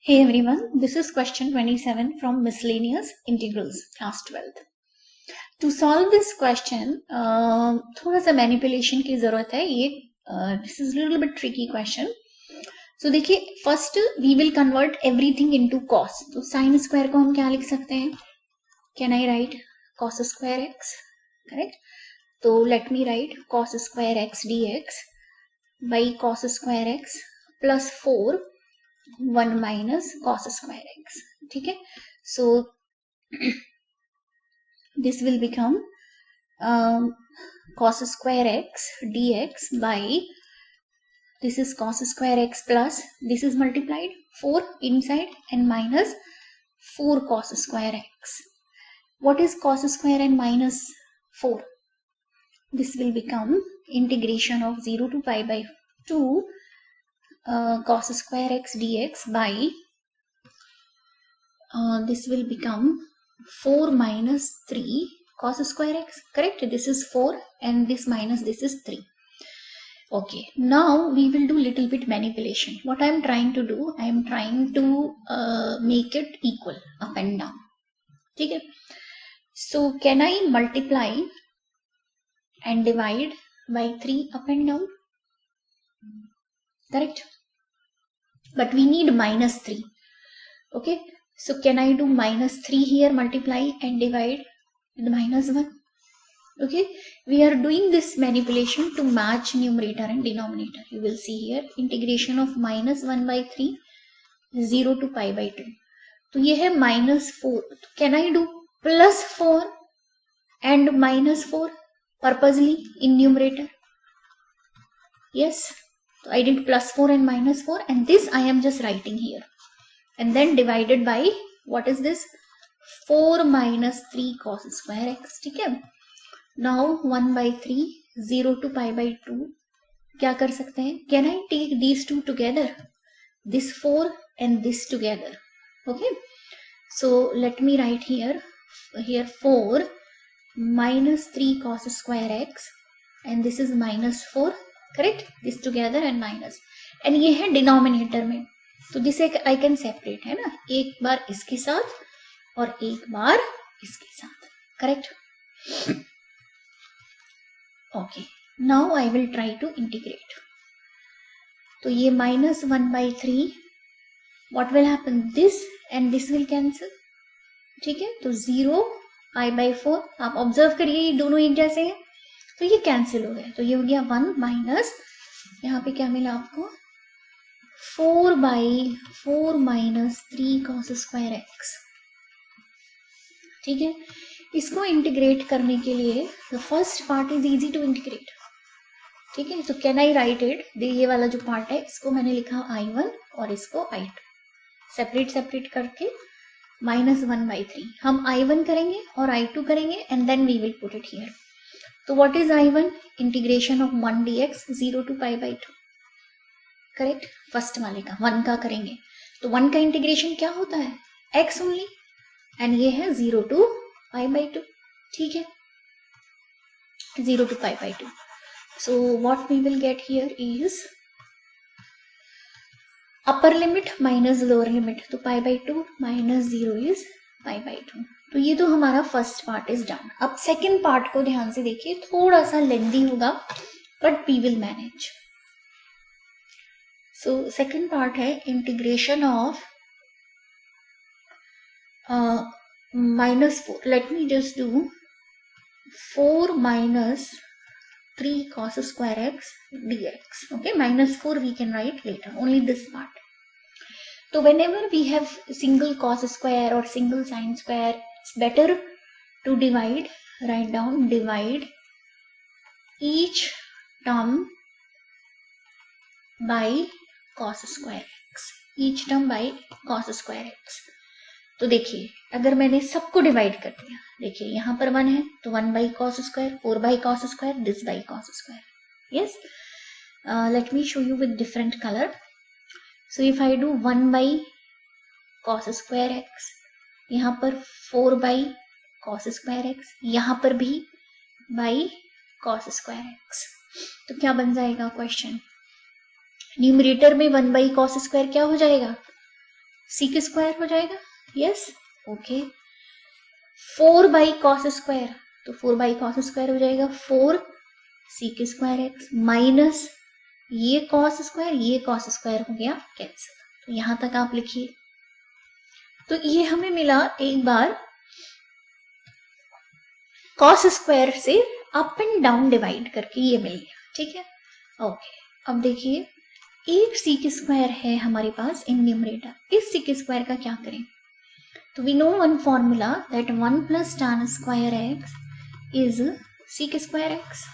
Hey everyone, this is question 27 from Miscellaneous Integrals, class 12th. To solve this question, थोड़ा सा manipulation की जरूरत है. This is a little bit tricky question. So देखिए, first we will convert everything into cos. तो sin square को हम क्या लिख सकते हैं? Can I write cos square x? Correct? तो let me write cos square x dx by cos square x plus 4 1 minus cos square x. ठीक है, so this will become cos square x dx by this is cos square x plus this is multiplied 4 inside and minus 4 cos square x. What is cos square and minus 4? This will become integration of 0 to pi by 2 cos square x dx by this will become 4 minus 3 cos square x. Correct? This is 4 and this minus this is 3. Okay, now we will do little bit manipulation. What I am trying to do, I am trying to make it equal up and down. Okay, so can I multiply and divide by 3 up and down? Correct? But we need minus 3. Okay, so can I do minus 3 here, multiply and divide with minus 1? Okay, we are doing this manipulation to match numerator and denominator. You will see here integration of minus 1 by 3 0 to pi by 2. तो ये है minus 4. Can I do plus 4 and minus 4 purposely in numerator? Yes, so I did plus 4 and minus 4 and this I am just writing here and then divided by what is this 4 minus 3 cos square x. ठीक है, now 1 by 3 0 to pi by 2 क्या कर सकते हैं? Can I take these two together, this 4 and this together? Okay, so let me write here 4 minus 3 cos square x and this is minus 4. Correct? This together and minus and ये है denominator में, तो जिसे I can separate है ना, एक बार इसके साथ और एक बार इसके साथ. Correct? Okay, now I will try to integrate. तो ये minus 1 by 3, what will happen? This and this will cancel. ठीक है, तो 0 pi by 4. आप ऑब्जर्व करिए ये दोनों एक जैसे हैं, तो ये कैंसिल हो गया, तो ये हो गया 1 माइनस यहाँ पे क्या मिला आपको 4 by 4 minus 3 cos square x. ठीक है, इसको इंटीग्रेट करने के लिए the first part is easy to integrate. ठीक है, तो कैन आई राइट इट, ये वाला जो पार्ट है इसको मैंने लिखा I1 और इसको I2 सेपरेट करके minus 1 by 3. हम I1 करेंगे और I2 करेंगे and then we will put it here. तो what is I1? Integration of 1 dx 0 to pi by 2. Correct, first वाले का 1 का करेंगे तो 1 का इंटीग्रेशन क्या होता है x ओनली एंड ये है 0 to pi by 2. ठीक है, 0 to pi by 2. So what we will get here is upper limit minus lower limit, तो pi by 2 minus 0 is pi by 2. तो ये तो हमारा फर्स्ट पार्ट इज डन. अब सेकेंड पार्ट को ध्यान से देखिए, थोड़ा सा लेंदी होगा but we will manage. So second part है integration of minus 4. Let me just do 4 minus 3 cos square x dx. Okay, minus 4 we can write later, only this part. So whenever we have single cos square or single sin square, it's better to divide. Write down, divide each term by cos square x. Each term by cos square x. तो देखिए अगर मैंने सबको divide कर दिया, देखिए यहाँ पर 1 है तो 1 by cos square, 4 by cos square, this by cos square. Yes, let me show you with different color. So if I do 1 by cos square x, यहाँ पर 4 by cos square x, यहाँ पर भी by cos square x, तो क्या बन जाएगा question? Numerator में 1 by cos square क्या हो जाएगा सीक स्क्वायर हो जाएगा, yes okay. 4 by cos square, तो 4 बाई कॉस स्क्वायर हो जाएगा 4 सीक स्क्वायर एक्स माइनस ये कॉस स्क्वायर हो गया कैंसिल। तो यहां तक आप लिखिए। तो ये हमें मिला एक बार कॉस स्क्वायर से अप एंड डाउन डिवाइड करके ये मिल गया, ठीक है ओके। अब देखिए एक सीक स्क्वायर है हमारे पास इन न्यूमरेटर, इस सीक स्क्वायर का क्या करें? तो we know one formula that 1 plus tan square x is sec square x.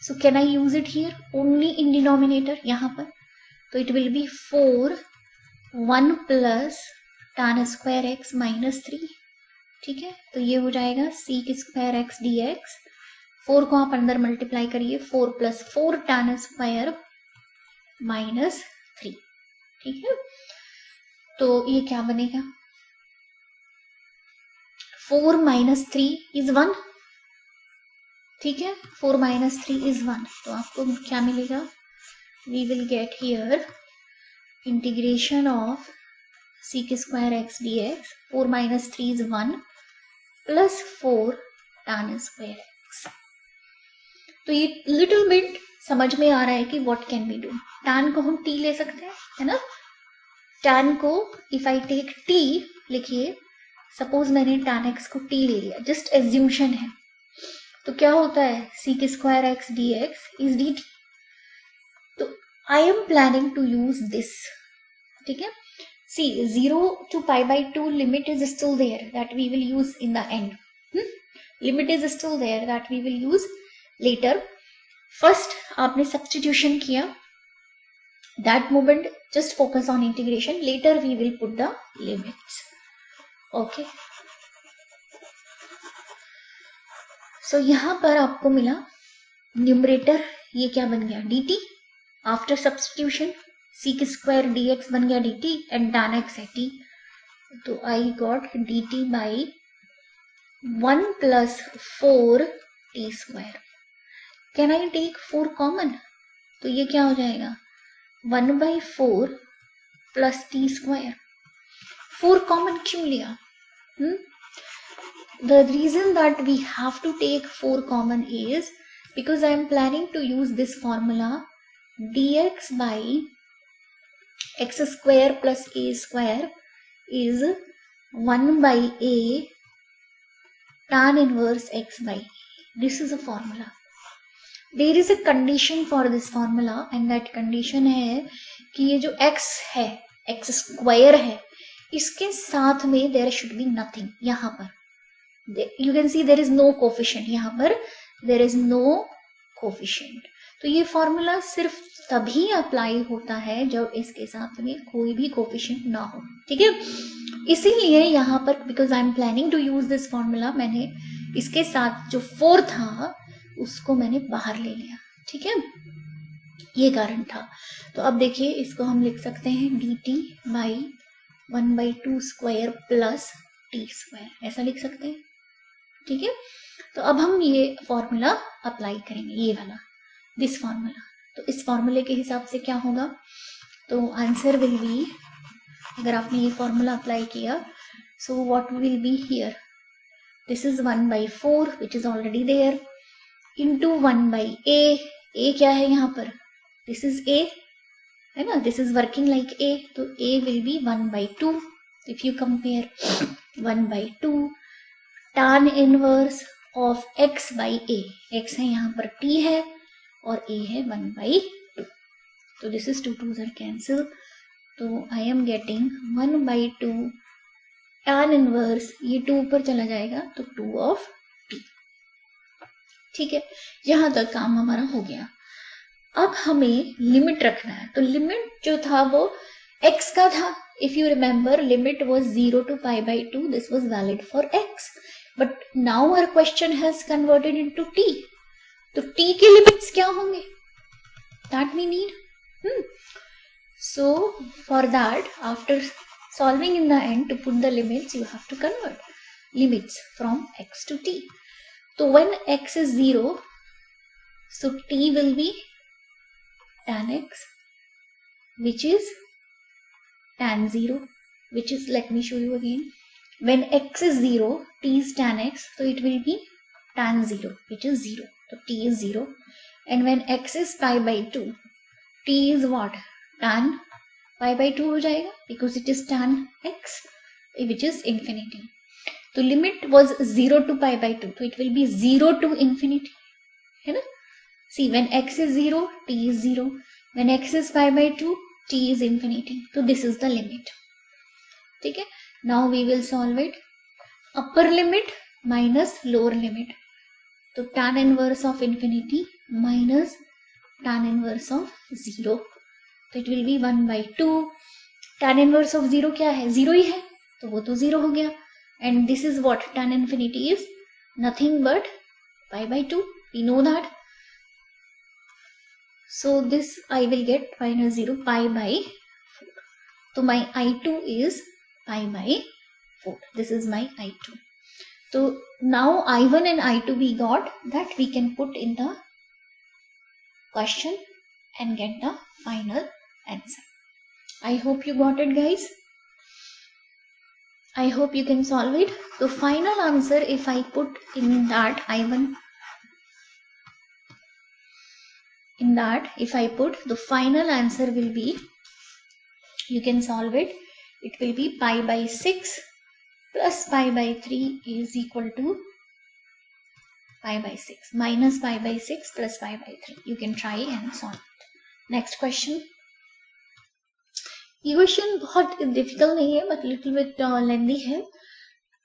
So can I use it here only in denominator यहाँ पर? तो इट विल बी 4 1 plus tan square x minus 3, ठीक है। तो ये हो जाएगा sec square x d x. 4 को आप अंदर मल्टीप्लाई करिए, 4 प्लस 4 tan स्क्वायर माइनस 3, ठीक है। तो ये क्या बनेगा? 4 माइनस 3 इज 1, ठीक है 4 माइनस 3 इज 1। तो आपको क्या मिलेगा? We will get here integration of sec square x d x, 4 minus 3 is 1 plus 4 tan square x. तो ये लिटिल बिट समझ में आ रहा है कि what can be do. tan को हम t ले सकते हैं, है ना। tan को इफ आई टेक t, लिखिए सपोज मैंने tan x को t ले लिया, जस्ट एज्यूमशन है, तो क्या होता है sec square x d x is d t. तो I am planning to use this, ठीक है। सी 0 to pi by 2 limit is still there that we will use in the end. Limit is still there that we will use later. First आपने substitution किया, that moment just focus on integration, later we will put the limits. Okay. So यहाँ पर आपको मिला numerator, ये क्या बन गया dt, after substitution sec square d x बन गया dt एंड tan x है t। तो I got dt by 1 plus 4 t square. Can I take 4 common? तो ये क्या हो जाएगा 1 by 4 plus t square. 4 common क्यों लिया? The reason that we have to take 4 common is because I am planning to use this formula dx by x square plus a square is 1 by a tan inverse x by a. This is a formula. There is a condition for this formula and that condition है कि ये जो x है x square है इसके साथ में there should be nothing। यहाँ पर you can see there is no coefficient, यहाँ पर there is no coefficient। तो ये फॉर्मूला सिर्फ तभी अप्लाई होता है जब इसके साथ में कोई भी कोफिशिएंट ना हो, ठीक है। इसीलिए यहाँ पर because I am planning to use this formula, मैंने इसके साथ जो 4 था उसको मैंने बाहर ले लिया, ठीक है, ये कारण था। तो अब देखिए इसको हम लिख सकते हैं dt by 1/2 square plus t square, ऐसा लिख सकते हैं, ठीक है। तो अब हम ये फॉर्मूला अप्लाई करेंगे, ये वाला दिस फॉर्मूला। तो इस फॉर्मूले के हिसाब से क्या होगा? तो आंसर विल बी, अगर आपने ये फॉर्मूला अप्लाई किया, so what will be here, this is 1/4 which is already there into 1/a क्या है यहाँ पर, दिस इज a है ना, this is working like a, तो a will be 1/2। If you compare 1/2 tan inverse of x by a, x है यहाँ पर t है और a है 1/2, तो this is 2 2s are cancel, तो I am getting 1/2 tan inverse, ये 2 ऊपर चला जाएगा तो 2 ऑफ t, ठीक है। यहां तक काम हमारा हो गया। अब हमें लिमिट रखना है, तो लिमिट जो था वो x का था, if you remember limit was 0 to pi/2, this was valid for x, but now our question has converted into t, तो t के लिमिट्स क्या होंगे, that we need. So for that after solving in the end to put the limits you have to convert limits from x to t. So when x is 0, so t will be tan x which is tan 0, which is, let me show you again. When x is 0, t is tan x, so it will be tan 0, which is 0. So t is 0. And when x is pi by 2, t is what? Tan pi by 2 हो जाएगा, because it is tan x, which is infinity. So limit was 0 to pi by 2, so it will be 0 to infinity, है ना? See, when x is 0, t is 0. When x is pi by 2, t is infinity. So this is the limit. ठीक है? Now we will solve it. Upper limit minus lower limit. So tan inverse of infinity minus tan inverse of 0. So it will be 1 by 2. Tan inverse of 0 क्या है? 0 ही है, तो वो तो 0 हो गया. And this is what? Tan infinity is nothing but pi by 2. We know that. So this I will get minus 0, pi by 4. So my I2 is pi by 4. This is my I2. So now I1 and I2 we got, that we can put in the question and get the final answer. I hope you got it, guys. I hope you can solve it. The final answer, if I put in that I1, in that if I put, the final answer will be, you can solve it. It will be pi by 6 plus pi by 3 is equal to pi by 6 minus pi by 6 plus pi by 3. You can try and solve it. Next question. ये question बहुत difficult नहीं है, but little bit lengthy है.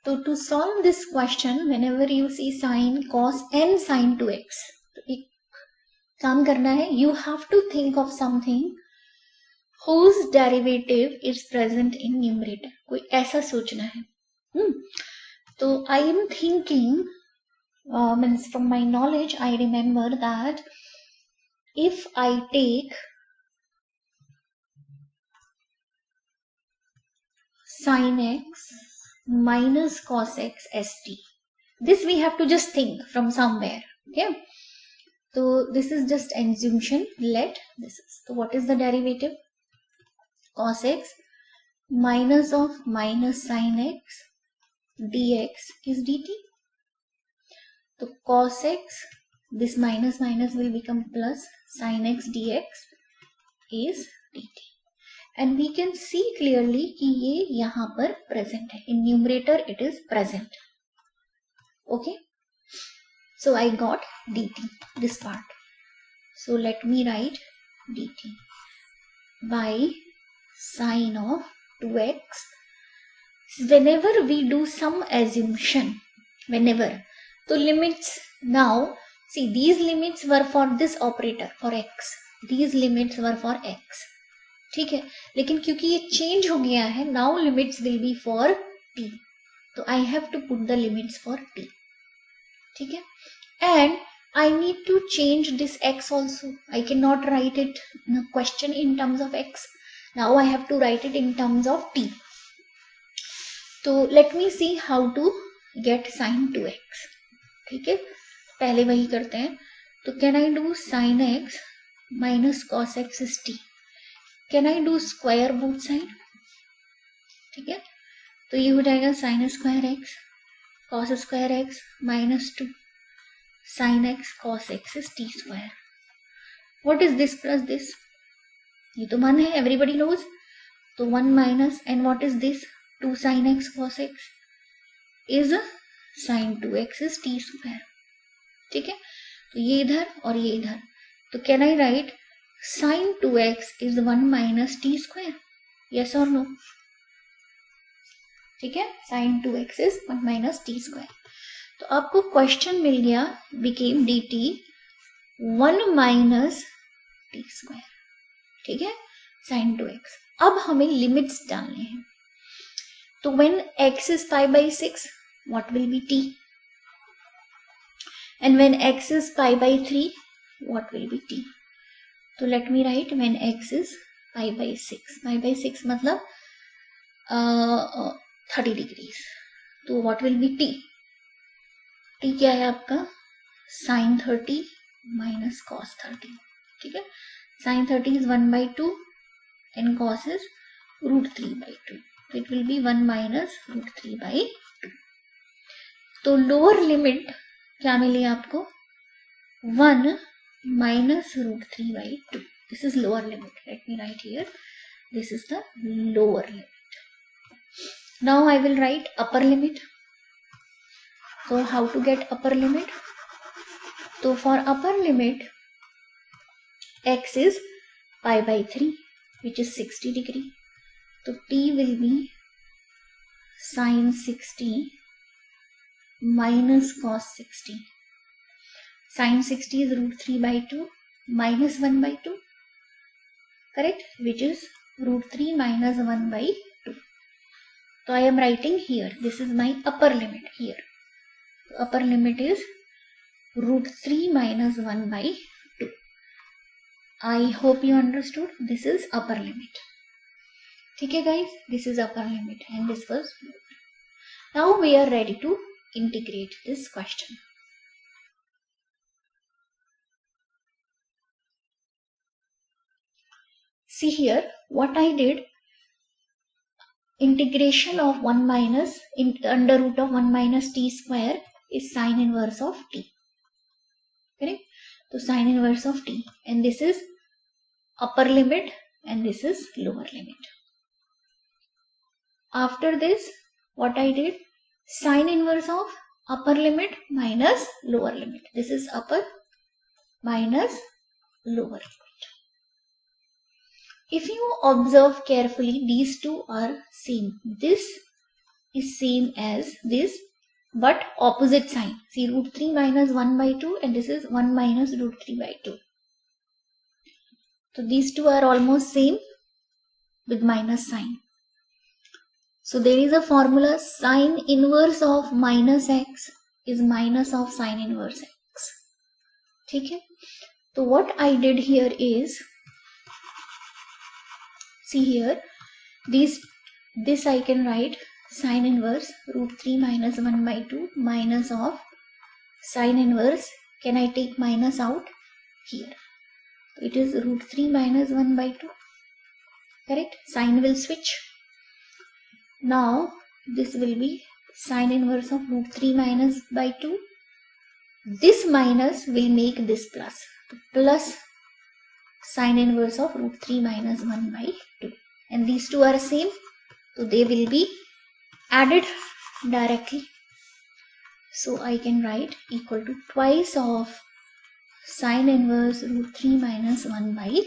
तो to solve this question, whenever you see sine cos and sine 2x, तो एक काम करना है, you have to think of something whose derivative is present in numerator. कोई ऐसा सोचना है. तो I am thinking, means from my knowledge I remember that if I take sin x minus cos x st, this we have to just think from somewhere. Okay, so this is just assumption. Let this is, so what is the derivative? Cos x minus of minus sin x dx is dt. So cos x, this minus minus will become plus, sin x dx is dt. And we can see clearly कि ये यहाँ पर present है. In numerator it is present. Okay. So I got dt, this part. So let me write dt by sin of 2x. Whenever we do some assumption, whenever, so limits, now see these limits were for this operator, for x, these limits were for x. ठीक है, लेकिन क्योंकि ये change हो गया है, now limits will be for t, तो I have to put the limits for t. ठीक है, and I need to change this x also. I cannot write it in a question in terms of x. Now I have to write it in terms of t. So let me see how to get sin 2x. ठीक है, पहले वही करते हैं. तो can I do sin x minus cos x is t? Can I do square both side? ठीक है, तो ये हो जाएगा sin square x cos square x minus 2 sin x cos x is t square. What is this plus this? ये तो 1 है, everybody knows. तो 1 minus, and what is this? 2 sin x cos x is sin 2x is t square. ठीक है, तो ये इधर और ये इधर. तो can I write sin 2x is 1 minus t square? Yes or no? ठीक है, sin 2x is 1 minus t square. तो आपको क्वेश्चन मिल गया, became dt 1 minus t square. ठीक है, sin 2x. अब हमें लिमिट्स डालने हैं. तो when x is pi by 6, what will be t? And when x is pi by 3, what will be t? So let me write when x is pi by 6. Pi by 6 मतलब 30 degrees. तो what will be t? t क्या है आपका? sin 30 minus cos 30. ठीक है, sin 30 is 1 by 2 and cos is root 3 by 2. It will be 1 minus root 3 by 2. तो lower limit क्या मिली आपको? 1 minus root 3 by 2. This is lower limit. Let me write here. This is the lower limit. Now I will write upper limit. So how to get upper limit? So for upper limit, x is pi by 3, which is 60 degree. So t will be sine 60 minus cos 60. Sine 60 is root 3 by 2 minus 1 by 2. Correct? Which is root 3 minus 1 by 2. So I am writing here. This is my upper limit here. So upper limit is root 3 minus 1 by 2. I hope you understood. This is upper limit. Okay guys, this is upper limit and this was lower. Now we are ready to integrate this question. See here what I did. Integration of 1 minus under root of 1 minus t square is sine inverse of t. Correct? So sine inverse of t, and this is upper limit and this is lower limit. After this, what I did, sine inverse of upper limit minus lower limit. This is upper minus lower limit. If you observe carefully, these two are same. This is same as this, but opposite sign. See, root 3 minus 1 by 2 and this is 1 minus root 3 by 2. So these two are almost same with minus sign. So there is a formula, sine inverse of minus x is minus of sine inverse x. Okay? So what I did here is, see here, this I can write sine inverse root 3 minus 1 by 2 minus of sine inverse. Can I take minus out? Here. It is root 3 minus 1 by 2. Correct? Sign will switch. Now this will be sine inverse of root 3 minus by 2. This minus will make this plus. Plus sine inverse of root 3 minus 1 by 2. And these two are same. So they will be added directly. So I can write equal to twice of sine inverse root 3 minus 1 by